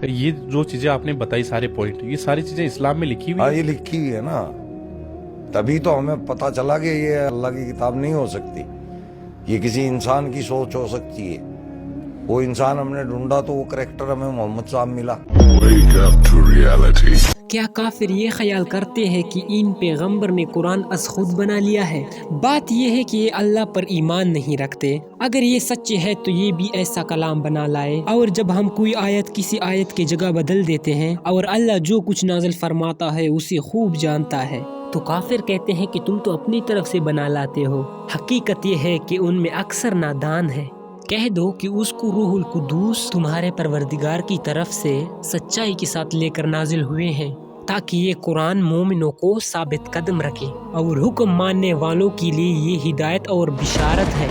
یہ جو چیزیں آپ نے بتائی سارے پوائنٹ، یہ ساری چیزیں اسلام میں لکھی ہوئی ہاں ہیں؟ یہ لکھی ہوئی ہے نا، تبھی تو ہمیں پتا چلا کہ یہ اللہ کی کتاب نہیں ہو سکتی، یہ کسی انسان کی سوچ ہو سکتی ہے۔ وہ انسان ہم نے ڈھونڈا تو وہ کریکٹر ہمیں محمد صاحب ملا۔ Wake up to reality. کیا کافر یہ خیال کرتے ہیں کہ ان پیغمبر نے قرآن از خود بنا لیا ہے؟ بات یہ ہے کہ یہ اللہ پر ایمان نہیں رکھتے۔ اگر یہ سچے ہے تو یہ بھی ایسا کلام بنا لائے، اور جب ہم کوئی آیت کسی آیت کی جگہ بدل دیتے ہیں اور اللہ جو کچھ نازل فرماتا ہے اسے خوب جانتا ہے، تو کافر کہتے ہیں کہ تم تو اپنی طرف سے بنا لاتے ہو۔ حقیقت یہ ہے کہ ان میں اکثر نادان ہے۔ کہہ دو کہ اس کو روح القدوس تمہارے پروردگار کی طرف سے سچائی کے ساتھ لے کر نازل ہوئے ہیں، تاکہ یہ قرآن مومنوں کو ثابت قدم رکھے، اور حکم ماننے والوں کے لیے یہ ہدایت اور بشارت ہے۔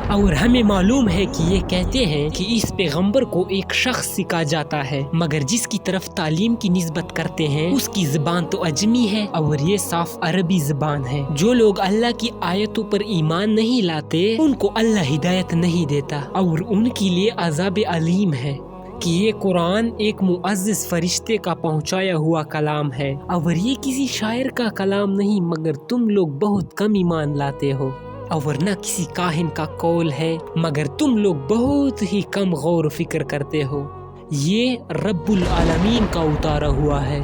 اور ہمیں معلوم ہے کہ یہ کہتے ہیں کہ اس پیغمبر کو ایک شخص سکھا جاتا ہے، مگر جس کی طرف تعلیم کی نسبت کرتے ہیں اس کی زبان تو عجمی ہے اور یہ صاف عربی زبان ہے۔ جو لوگ اللہ کی آیتوں پر ایمان نہیں لاتے ان کو اللہ ہدایت نہیں دیتا، اور ان کے لیے عذاب علیم ہے۔ کہ یہ قرآن ایک معزز فرشتے کا پہنچایا ہوا کلام ہے، اور یہ کسی شاعر کا کلام نہیں، مگر تم لوگ بہت کم ایمان لاتے ہو، اور نہ کسی کاہن کا قول ہے، مگر تم لوگ بہت ہی کم غور و فکر کرتے ہو۔ یہ رب العالمین کا اتارا ہوا ہے۔